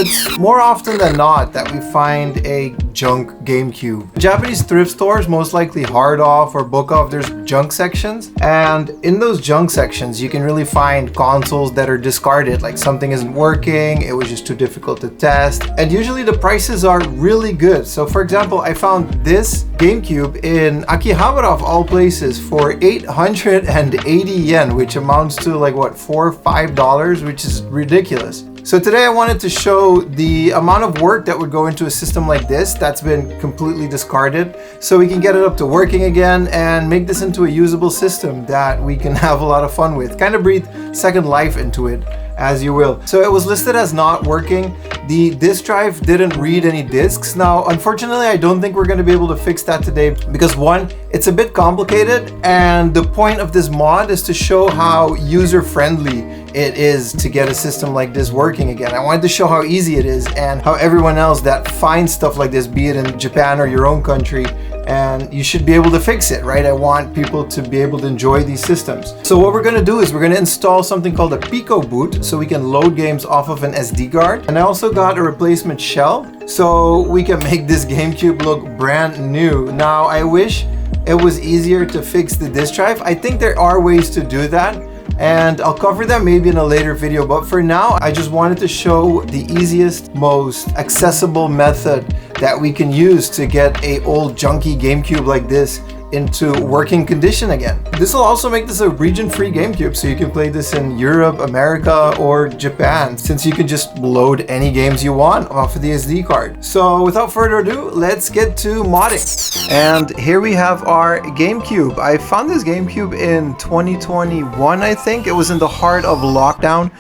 it's more often than not that we find a junk GameCube. Japanese thrift stores, most likely hard off or book off, there's junk sections, and in those junk sections you can really find consoles that are discarded, like something isn't working, it was just too difficult to test, and usually the prices are really good. So for example, I found this GameCube in Akihabara of all places for 880 yen, which amounts to like what, $4 or $5, which is ridiculous. So today I wanted to show the amount of work that would go into a system like this that's been completely discarded, so we can get it up to working again and make this into a usable system that we can have a lot of fun with. Kind of breathe second life into it, as you will. So it was listed as not working. The disk drive didn't read any disks. Now, unfortunately, I don't think we're going to be able to fix that today because one, it's a bit complicated, and the point of this mod is to show how user-friendly it is to get a system like this working again. I wanted to show how easy it is and how everyone else that finds stuff like this, be it in Japan or your own country, and you should be able to fix it, right? I want people to be able to enjoy these systems. So what we're going to do is we're going to install something called a PicoBoot so we can load games off of an SD card. And I also got a replacement shell so we can make this GameCube look brand new. Now, I wish it was easier to fix the disk drive. I think there are ways to do that, and I'll cover them maybe in a later video, but for now I just wanted to show the easiest, most accessible method that we can use to get a old junky GameCube like this into working condition again. This will also make this a region-free GameCube, so you can play this in Europe, America, or Japan, since you can just load any games you want off of the SD card. So without further ado, let's get to modding. And here we have our GameCube. I found this GameCube in 2021, I think. It was in the heart of lockdown.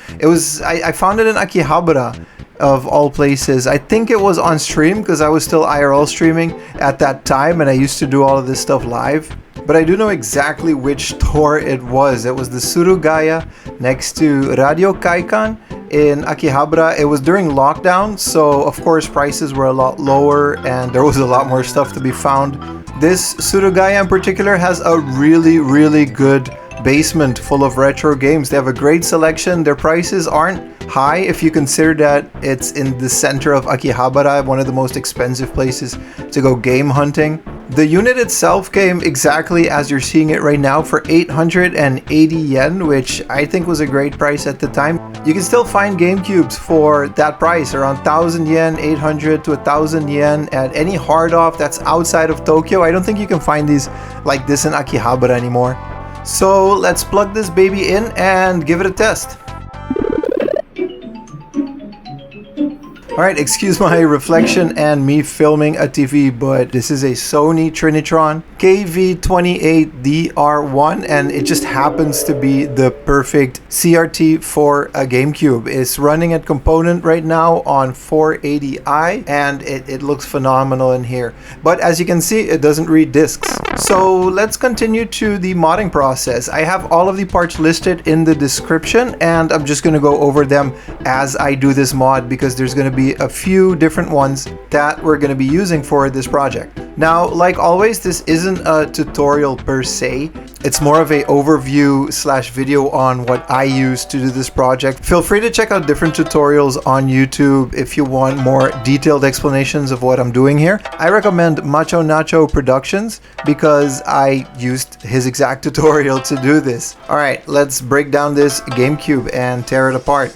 I found it in Akihabara of all places. I think it was on stream because I was still IRL streaming at that time, and I used to do all of this stuff live. But I do know exactly which store it was. It was the Surugaya next to Radio Kaikan in Akihabara. It was during lockdown, so of course prices were a lot lower and there was a lot more stuff to be found. This Surugaya in particular has a really good basement full of retro games. They have a great selection. Their prices aren't high if you consider that it's in the center of Akihabara, one of the most expensive places to go game hunting. The unit itself came exactly as you're seeing it right now for 880 yen, which I think was a great price at the time. You can still find GameCubes for that price, around 1,000 yen, 800 to 1,000 yen at any hard off that's outside of Tokyo. I don't think you can find these like this in Akihabara anymore. So let's plug this baby in and give it a test. Alright, excuse my reflection and me filming a TV, but this is a Sony Trinitron KV28DR1, and it just happens to be the perfect CRT for a GameCube. It's running at component right now on 480i, and it looks phenomenal in here. But as you can see, it doesn't read discs. So let's continue to the modding process. I have all of the parts listed in the description, and I'm just going to go over them as I do this mod because there's going to be a few different ones that we're going to be using for this project. Now, like always, this isn't a tutorial per se. It's more of a overview slash video on what I use to do this project. Feel free to check out different tutorials on YouTube if you want more detailed explanations of what I'm doing here. I recommend Macho Nacho Productions because I used his exact tutorial to do this. All right, let's break down this GameCube and tear it apart.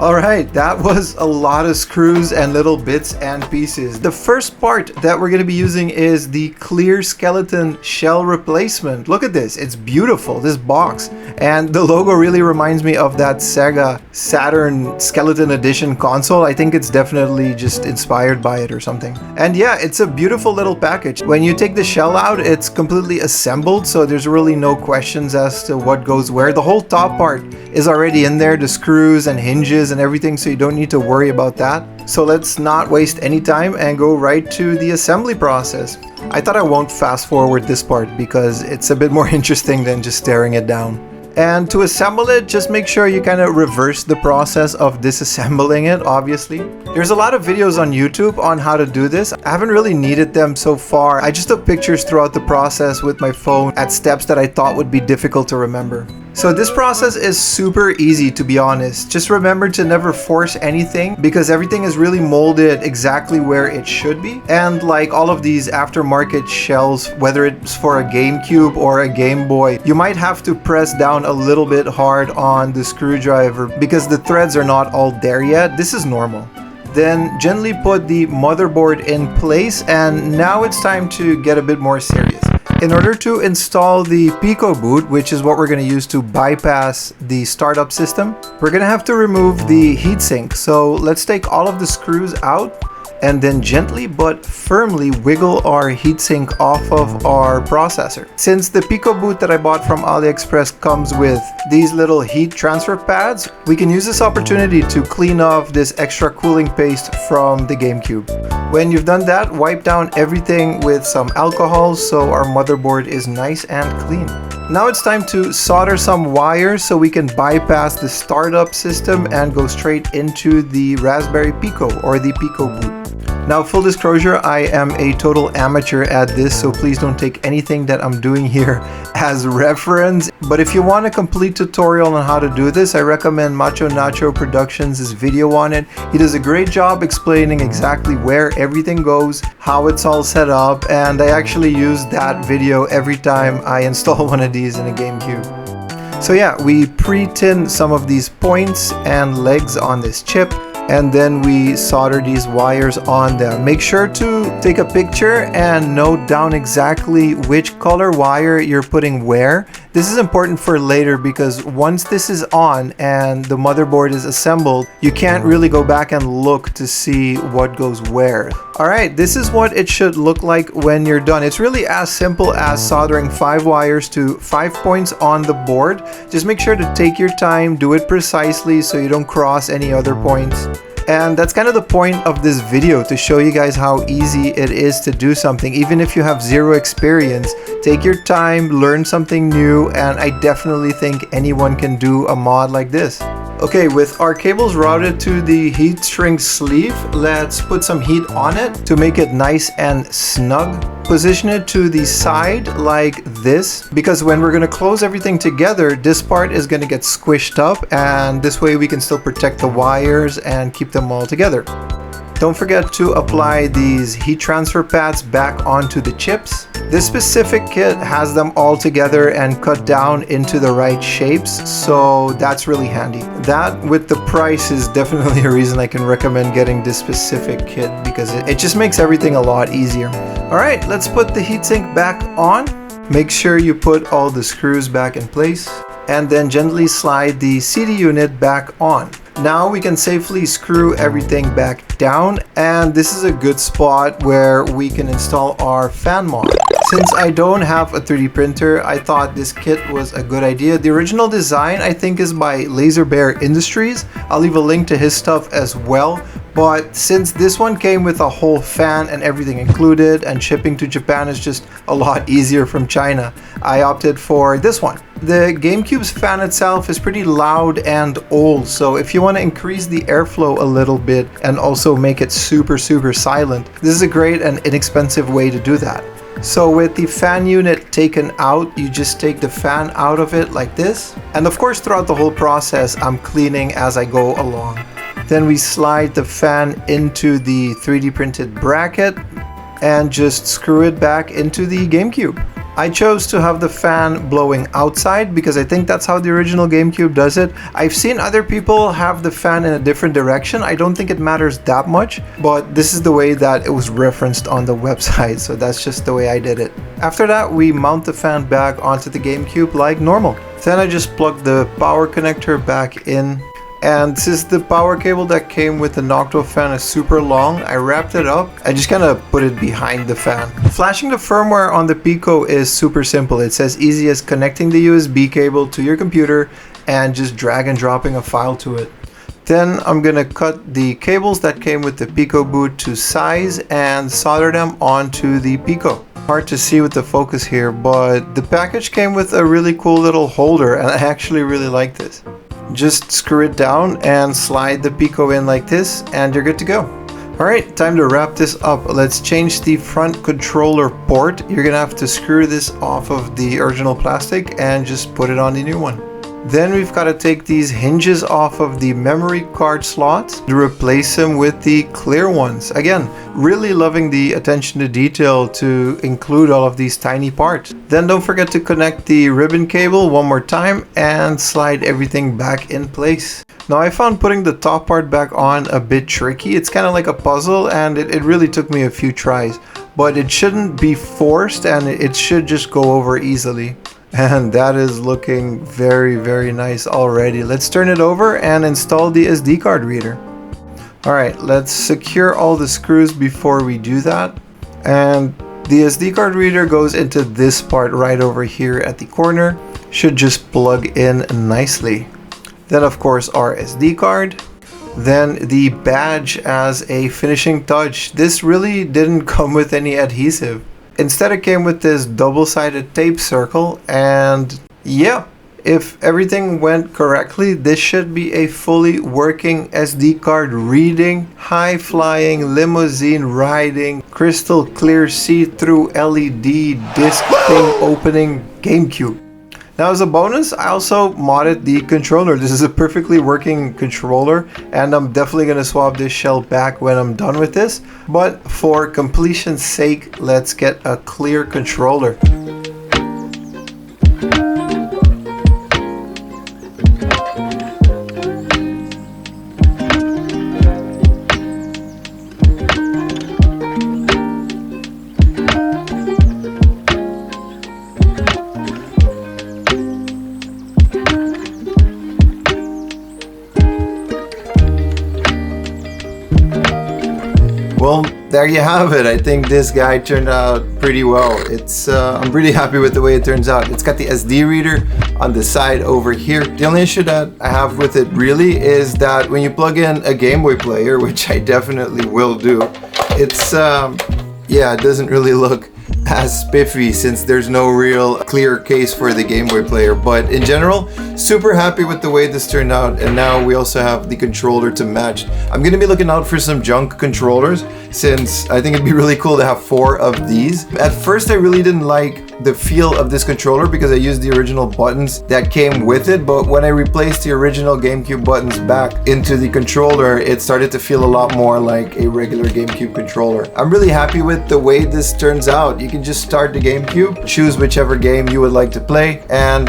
Alright, that was a lot of screws and little bits and pieces. The first part that we're going to be using is the clear skeleton shell replacement. Look at this, it's beautiful, this box. And the logo really reminds me of that Sega Saturn Skeleton Edition console. I think it's definitely just inspired by it or something. And yeah, it's a beautiful little package. When you take the shell out, it's completely assembled, so there's really no questions as to what goes where. The whole top part is already in there, the screws and hinges and everything, so you don't need to worry about that. So let's not waste any time and go right to the assembly process. I thought I won't fast forward this part because it's a bit more interesting than just staring it down. And to assemble it, just make sure you kind of reverse the process of disassembling it, obviously. There's a lot of videos on YouTube on how to do this. I haven't really needed them so far. I just took pictures throughout the process with my phone at steps that I thought would be difficult to remember. So this process is super easy, to be honest. Just remember to never force anything because everything is really molded exactly where it should be. And like all of these aftermarket shells, whether it's for a GameCube or a Game Boy, you might have to press down a little bit hard on the screwdriver because the threads are not all there yet. This is normal. Then gently put the motherboard in place, and now it's time to get a bit more serious. In order to install the PicoBoot, which is what we're going to use to bypass the startup system, we're going to have to remove the heatsink. So let's take all of the screws out and then gently but firmly wiggle our heatsink off of our processor. Since the PicoBoot that I bought from AliExpress comes with these little heat transfer pads, we can use this opportunity to clean off this extra cooling paste from the GameCube. When you've done that, wipe down everything with some alcohol so our motherboard is nice and clean. Now it's time to solder some wires so we can bypass the startup system and go straight into the Raspberry Pico or the PicoBoot. Now, full disclosure, I am a total amateur at this, so please don't take anything that I'm doing here as reference. But if you want a complete tutorial on how to do this, I recommend Macho Nacho Productions' video on it. He does a great job explaining exactly where everything goes, how it's all set up, and I actually use that video every time I install one of these in a GameCube. So yeah, we pre-tin some of these points and legs on this chip, and then we solder these wires on them. Make sure to take a picture and note down exactly which color wire you're putting where. This is important for later because once this is on and the motherboard is assembled, you can't really go back and look to see what goes where. Alright, this is what it should look like when you're done. It's really as simple as soldering 5 wires to 5 points on the board. Just make sure to take your time, do it precisely so you don't cross any other points. And that's kind of the point of this video, to show you guys how easy it is to do something. Even if you have zero experience, take your time, learn something new, and I definitely think anyone can do a mod like this. Okay, with our cables routed to the heat shrink sleeve, let's put some heat on it to make it nice and snug. Position it to the side like this, because when we're going to close everything together, this part is going to get squished up, and this way we can still protect the wires and keep them all together. Don't forget to apply these heat transfer pads back onto the chips. This specific kit has them all together and cut down into the right shapes, so that's really handy. That, with the price, is definitely a reason I can recommend getting this specific kit, because it just makes everything a lot easier. Alright, let's put the heatsink back on. Make sure you put all the screws back in place, and then gently slide the CD unit back on. Now we can safely screw everything back down, and this is a good spot where we can install our fan mod. Since I don't have a 3D printer, I thought this kit was a good idea. The original design, I think, is by LaserBear Industries. I'll leave a link to his stuff as well. But since this one came with a whole fan and everything included, and shipping to Japan is just a lot easier from China, I opted for this one. The GameCube's fan itself is pretty loud and old, so if you want to increase the airflow a little bit and also make it super silent, this is a great and inexpensive way to do that. So with the fan unit taken out, you just take the fan out of it like this. And of course, throughout the whole process, I'm cleaning as I go along. Then we slide the fan into the 3D printed bracket and just screw it back into the GameCube. I chose to have the fan blowing outside because I think that's how the original GameCube does it. I've seen other people have the fan in a different direction. I don't think it matters that much, but this is the way that it was referenced on the website, so that's just the way I did it. After that, we mount the fan back onto the GameCube like normal. Then I just plugged the power connector back in. And since the power cable that came with the Noctua fan is super long, I wrapped it up. I just kind of put it behind the fan. Flashing the firmware on the Pico is super simple. It's as easy as connecting the USB cable to your computer and just drag and dropping a file to it. Then I'm gonna cut the cables that came with the PicoBoot to size and solder them onto the Pico. Hard to see with the focus here, but the package came with a really cool little holder and I actually really like this. Just screw it down and slide the Pico in like this and you're good to go. Alright, time to wrap this up. Let's change the front controller port. You're gonna have to screw this off of the original plastic and just put it on the new one. Then we've got to take these hinges off of the memory card slots to replace them with the clear ones. Again, really loving the attention to detail to include all of these tiny parts. Then don't forget to connect the ribbon cable one more time and slide everything back in place. Now I found putting the top part back on a bit tricky. It's kind of like a puzzle and it really took me a few tries. But it shouldn't be forced and it should just go over easily. And that is looking very, very nice already. Let's turn it over and install the SD card reader. Alright, let's secure all the screws before we do that. And the SD card reader goes into this part right over here at the corner. Should just plug in nicely. Then of course our SD card. Then the badge as a finishing touch. This really didn't come with any adhesive. Instead it came with this double-sided tape circle, and yeah, if everything went correctly, this should be a fully working SD card reading, high-flying, limousine riding, crystal clear see-through LED disc thing opening GameCube. Now as a bonus, I also modded the controller. This is a perfectly working controller and I'm definitely going to swap this shell back when I'm done with this. But for completion's sake, let's get a clear controller. Well, there you have it. I think this guy turned out pretty well. I'm pretty happy with the way it turns out. It's got the SD reader on the side over here. The only issue that I have with it really is that when you plug in a Game Boy player, which I definitely will do, it's yeah, it doesn't really look as spiffy since there's no real clear case for the Game Boy player. But in general, super happy with the way this turned out, and now we also have the controller to match. I'm gonna be looking out for some junk controllers since I think it'd be really cool to have 4 of these. At first I really didn't like the feel of this controller because I used the original buttons that came with it, but when I replaced the original GameCube buttons back into the controller, it started to feel a lot more like a regular GameCube controller. I'm really happy with the way this turns out. You can just start the GameCube, choose whichever game you would like to play, and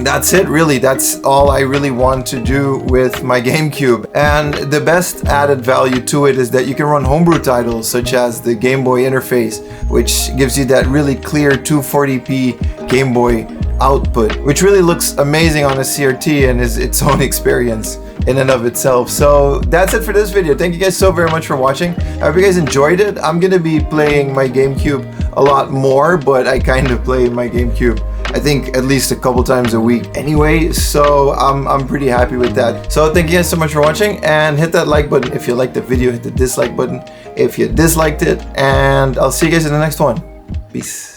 that's it really. That's all I really want to do with my GameCube. And the best added value to it is that you can run homebrew titles such as the Game Boy interface, which gives you that really clear 240p Game Boy output, which really looks amazing on a CRT and is its own experience in and of itself. So that's it for this video. Thank you guys so very much for watching. I hope you guys enjoyed it. I'm gonna be playing my GameCube a lot more, but I kind of play my GameCube I think at least a couple times a week anyway, so I'm pretty happy with that. So thank you guys so much for watching, and hit that like button if you liked the video, hit the dislike button if you disliked it, and I'll see you guys in the next one. Peace.